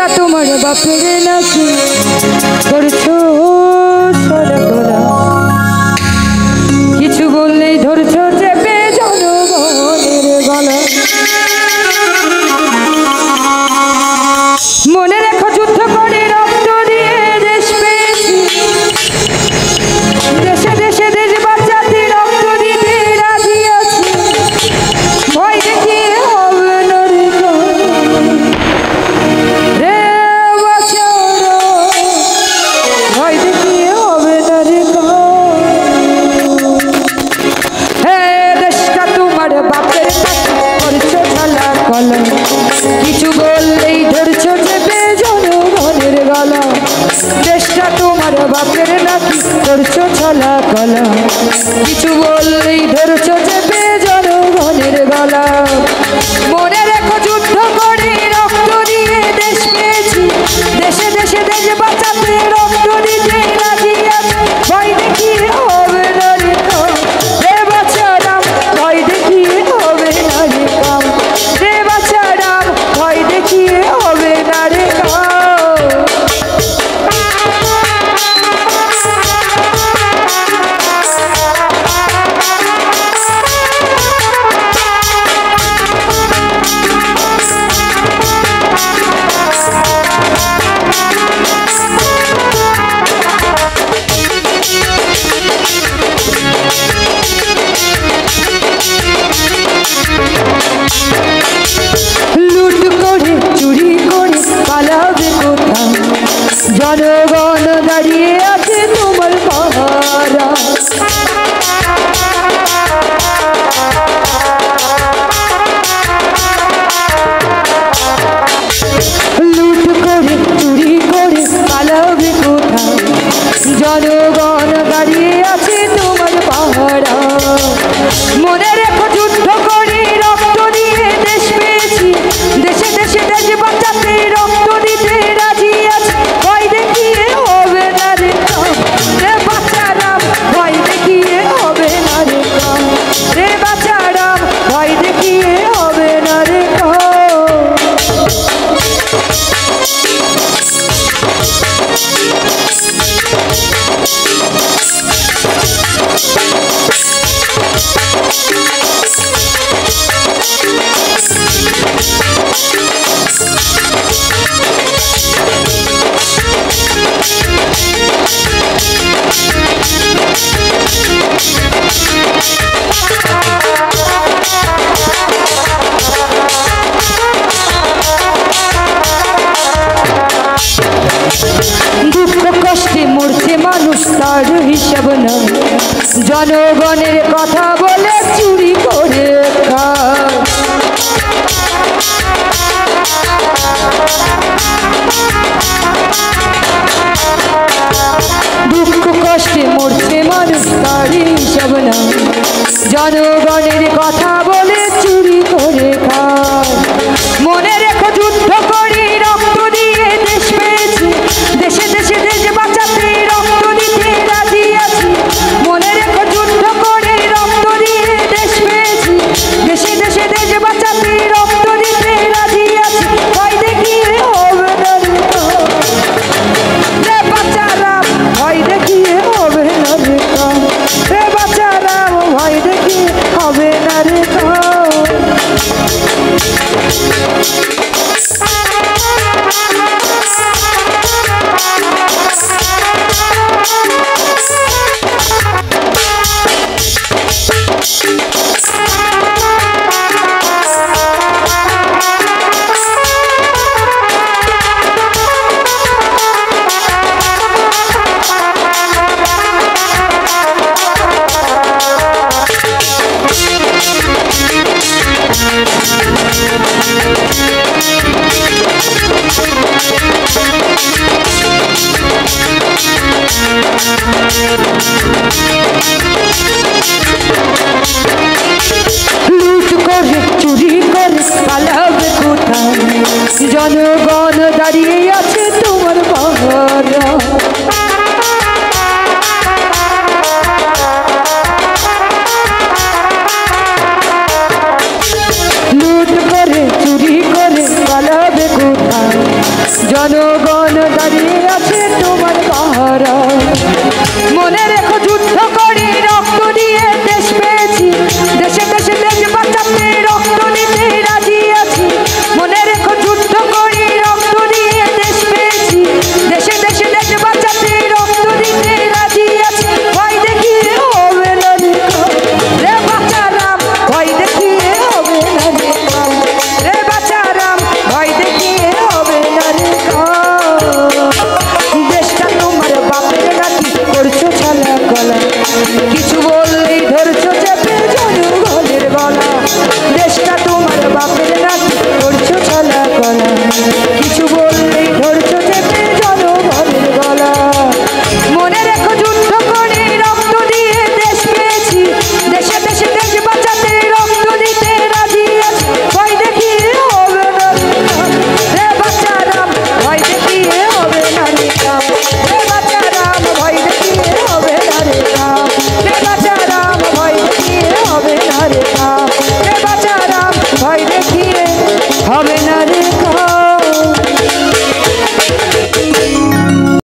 দেশটা তোমার বাপের নাকি করছো সরগোলা কিছু বললেই ধরছো চেপে জনগণের গলা মনে রেখো যুদ্ধ করে রক্ত দিয়ে দেশ পেয়েছি দেশে দেশে দেশ বাঁচাতে রক্ত দিতে রাজি আছি ভয় দেখিয়ে হবে না রে বাঁচানো ভয় দেখিয়ে হবে না রে হে দেশটা তোমার বাপের করছো ঝালা কলা কিছু বললেই ধরছো চেপে জনগণের গলা দেশটা তোমার বাপের নাকি করছো ছলা কলা কিছু বললেই ধরছো চেপে জনগণের গলা মনে রেখো যুদ্ধ করে রক্ত দিয়ে দেশ পেয়েছি দেশে দেশে দেশ বাঁচাতে রক্ত দিতে রাজি আছি ভয় দেখিয়ে হবে না রে কাম রে বাচ্চারাম ভয় দেখিয়ে হবে না রে কাম রে বাচ্চারাম ভয় দেখিয়ে হবে না রে কাম লুট করে চুরি করে পালাবে কোথাও জনগণ দাঁড়িয়ে আছে তোমার পাহারা লুট করে চুরি করে পালাবে কোথাও জনগণ দাঁড়িয়ে আছে তোমার পাহারা মনে রেখো যুদ্ধ করে রক্ত দিয়ে দেশ পেয়েছি দেশে দেশে দেশ বাঁচাতে রক্ত দিতে রাজি আছি ভয় দেখিয়ে হবে না রে কাম রে বাচ্চারাম ভয় দেখিয়ে হবে না রে কাম রে বাচ্চারাম ভয় দেখিয়ে হবে না রে কাম দুঃখ কষ্টে মরছে মানুষ তার হিসাব না জনগণের কথা বলে চুরি করে খায় দুঃখ কষ্টে মরছে মানুষ তার হিসাব না জনগণের কথা বলে চুরি করে খায় মনে রেখো যুদ্ধ করে রক্ত দিয়ে দেশ পেয়েছি দেশে দেশে দেশ বাঁচাতে রক্ত দিতে রাজি আছি মনে রেখো যুদ্ধ করে রক্ত দিয়ে দেশ পেয়েছি দেশে দেশে দেশ বাঁচাতে রক্ত দিতে রাজি আছি ভয় দেখিয়ে হবে না রে বাচ্চারাম ভয় দেখিয়ে হবে না রে রে বাচ্চারাম ভয় দেখিয়ে হবে না রে লুট করে চুরি করে পালাবে কোথায় জনগণ দাঁড়িয়ে আছে তোমার পাহারা লুট করে চুরি করে পালাবে কোথায় জনগণ দাঁড়িয়ে আছে তোমার পাহারা। মনে রেখো যুদ্ধ করে রক্ত দিয়ে দেশ পেয়েছি, দেশে দেশে দেশ বাঁচাতে রক্ত দিতে রাজি আছি। মনে রেখো যুদ্ধ করে রক্ত দিয়ে দেশ পেয়েছি, দেশে দেশে দেশ বাঁচাতে রক্ত দিতে রাজি আছি। ভয় দেখিয়ে হবে না রে বাচ্চারাম, ভয় দেখিয়ে হবে না রে বাচ্চারাম, ভয় দেখিয়ে হবে না রে। দেশটা তোমার বাপের নাকি করছো ছালা গলা, কিছু বললেই ধরছো চেপে জনগণের গলা। দেশটা তোমার বাপের নাকি করছো ছালা গলা, কিছু বললেই ধরছো চেপে জনগণের গলা। মনে রেখো যুদ্ধ করে রক্ত দিয়ে দেশ পেয়েছি, দেশে দেশে দেশ বাঁচাতে রক্ত দিতে রাজি আছি। ভয় দেখিয়ে হবে না রে বাচ্চারাম, ভয় দেখিয়ে হবে না রে কাম রে বাচ্চারাম, ভয় দেখিয়ে হবে না রে কাম রে বাচ্চারাম, ভয় দেখিয়ে হবে না রে কাম রে বাচ্চারাম, ভয় দেখিয়ে হবে না রে।